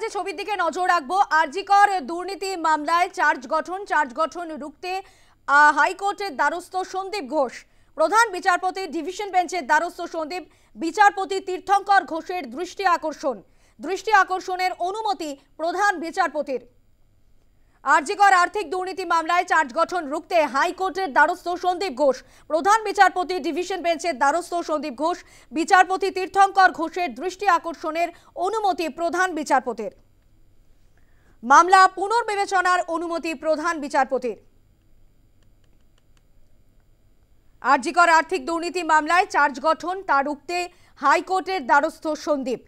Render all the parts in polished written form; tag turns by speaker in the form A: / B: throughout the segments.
A: যে ছবির দিকে নজর রাখবো, আরজিকর দুর্নীতি মামলায় চার্জ গঠন রুখতে হাইকোর্টের দ্বারস্থ সন্দীপ ঘোষ। প্রধান বিচারপতি ডিভিশন বেঞ্চের দ্বারস্থ সন্দীপ, বিচারপতি তীর্থঙ্কর ঘোষের দৃষ্টি আকর্ষণের অনুমতি প্রধান বিচারপতির। আরজিকর আর্থিক দুর্নীতি মামলায় চার্জ গঠন রুখতে হাইকোর্টের দ্বারস্থ সন্দীপ ঘোষ। প্রধান বিচারপতি ডিভিশন বেঞ্চের দ্বারস্থ সন্দীপ ঘোষ, বিচারপতি তীর্থঙ্কর ঘোষের দৃষ্টি আকর্ষণের অনুমতি প্রধান বিচারপতির। মামলা পুনর্বিবেচনার অনুমতি প্রধান বিচারপতির। আরজিকর আর্থিক দুর্নীতি মামলায় চার্জ গঠন তা রুখতে হাইকোর্টের দ্বারস্থ সন্দীপ।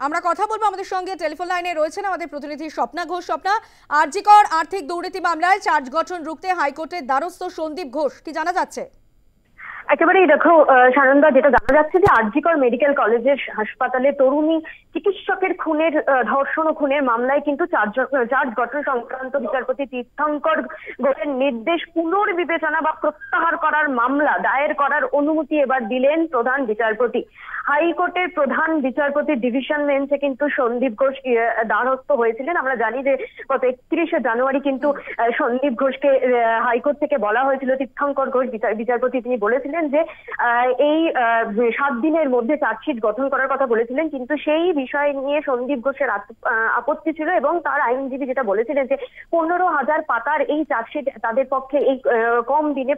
A: আমরা কথা বলবো, আমাদের সঙ্গে টেলিফোন লাইনে রয়েছেন আমাদের প্রতিনিধি স্বপ্না ঘোষ। স্বপ্না, আরজিকর আর্থিক দুর্নীতি মামলায় চার্জ গঠন রুখতে হাইকোর্টের দ্বারস্থ সন্দীপ ঘোষ, কি জানা যাচ্ছে?
B: একেবারেই দেখো সানন্দা, যেটা জানা যাচ্ছে যে আরজিকর মেডিকেল কলেজের হাসপাতালে তরুণী চিকিৎসকের খুনের ধর্ষণ ও খুনের মামলায় কিন্তু চার্জ গঠন সংক্রান্ত বিচারপতি তীর্থঙ্কর ঘোষের নির্দেশ পুনর্বিবেচনা বা প্রত্যাহার করার মামলা দায়ের করার অনুমতি এবার দিলেন প্রধান বিচারপতি। হাইকোর্টের প্রধান বিচারপতি ডিভিশন বেঞ্চে কিন্তু সন্দীপ ঘোষ দ্বারস্থ হয়েছিলেন। আমরা জানি যে গত 31শে জানুয়ারি কিন্তু সন্দীপ ঘোষকে হাইকোর্ট থেকে বলা হয়েছিল, তীর্থঙ্কর ঘোষ বিচারপতি তিনি বলেছিলেন যে এই 7 দিনের মধ্যে চার্জশিট গঠন করার কথা বলেছিলেন, কিন্তু সেই বিষয় নিয়ে সন্দীপ ঘোষের আপত্তি ছিল এবং তার আইনজীবী যেটা বলেছিলেন যে 15,000 পাতার এই চার্জশিট তাদের পক্ষে এই কম দিনে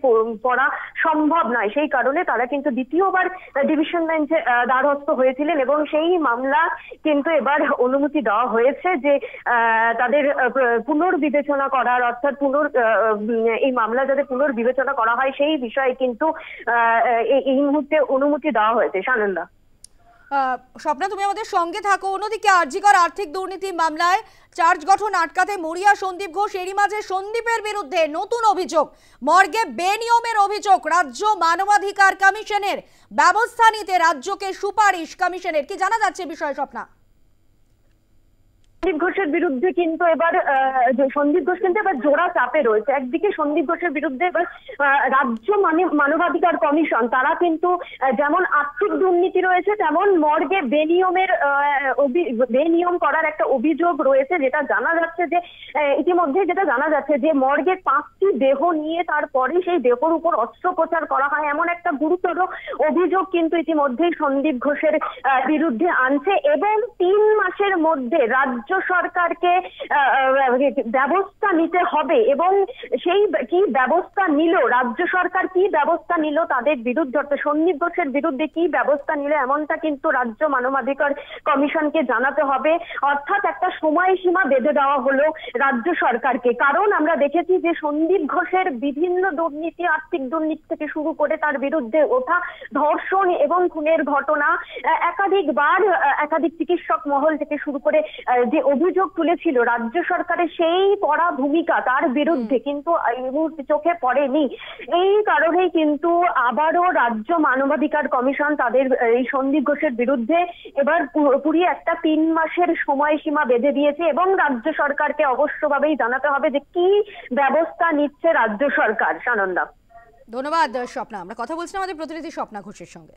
B: পড়া সম্ভব নয়। সেই কারণে তারা কিন্তু দ্বিতীয়বার ডিভিশন বেঞ্চে দ্বারস্থ হয়েছিলেন এবং সেই মামলা কিন্তু এবার অনুমতি দেওয়া হয়েছে যে তাদের পুনর্বিবেচনা করার, অর্থাৎ এই মামলা যাতে পুনর্বিবেচনা করা হয় সেই বিষয়ে কিন্তু এই মুহূর্তে অনুমতি দেওয়া হয়েছে। সানন্দা,
A: স্বপ্না তুমি আমাদের সঙ্গে থাকো। অন্যদিকে আরজিকর আর্থিক দুর্নীতি মামলায় চার্জ গঠন আটকাতে মরিয়া সন্দীপ ঘোষ। এরই মাঝে সন্দীপের বিরুদ্ধে নতুন অভিযোগ, মর্গে বেনিয়মের অভিযোগ। রাজ্য মানবাধিকার কমিশনের ব্যবস্থা নিতে রাজ্যকে সুপারিশ কমিশনের, কি জানা যাচ্ছে বিষয়ে স্বপ্না?
B: সন্দীপ ঘোষের বিরুদ্ধে কিন্তু এবার সন্দীপ ঘোষ কিন্তু এবার জোড়া চাপে রয়েছে। একদিকে সন্দীপ ঘোষের বিরুদ্ধে এবার রাজ্য মানবাধিকার কমিশন, তারা কিন্তু যেমন আর্থিক দুর্নীতি রয়েছে তেমন মর্গে বেনিয়ম করার একটা অভিযোগ রয়েছে। যেটা জানা যাচ্ছে যে ইতিমধ্যে যে মর্গে 5টি দেহ নিয়ে তারপরে সেই দেহর উপর অস্ত্রোপচার করা হয়, এমন একটা গুরুতর অভিযোগ কিন্তু ইতিমধ্যেই সন্দীপ ঘোষের বিরুদ্ধে আনছে এবং 3 মাসের মধ্যে রাজ্য সরকারকে ব্যবস্থা নিতে হবে। এবং সেই কি ব্যবস্থা নিল রাজ্য সরকার, কি ব্যবস্থা নিল তাদের বিরুদ্ধে, অর্থাৎ সন্দীপ ঘোষের বিরুদ্ধে কি ব্যবস্থা নিল, এমনটা কিন্তু রাজ্য মানবাধিকার কমিশনকে জানাতে হবে। অর্থাৎ একটা সময়সীমা বেঁধে দেওয়া হলো রাজ্য সরকারকে। কারণ আমরা দেখেছি যে সন্দীপ ঘোষের বিভিন্ন দুর্নীতি, আর্থিক দুর্নীতি থেকে শুরু করে তার বিরুদ্ধে ওঠা ধর্ষণ এবং খুনের ঘটনা একাধিকবার একাধিক চিকিৎসক মহল থেকে শুরু করে যে অভিযোগ তুলেছিল রাজ্য সরকারের, সেই কড়া ভূমিকা তার বিরুদ্ধে কিন্তু এই মুহূর্তে চোখে পড়েনি। এই কারণেই কিন্তু আবারও রাজ্য মানবাধিকার কমিশন তাদের এই সন্দীপ ঘোষের বিরুদ্ধে এবার পুরোপুরি একটা 3 মাসের সময়সীমা বেঁধে দিয়েছে এবং রাজ্য সরকারকে অবশ্যভাবেই জানাতে হবে যে কি ব্যবস্থা নিচ্ছে রাজ্য সরকার। সানন্দা,
A: ধন্যবাদ স্বপ্না। আমরা কথা বলছিলাম আমাদের প্রতিনিধি স্বপ্না ঘোষের সঙ্গে।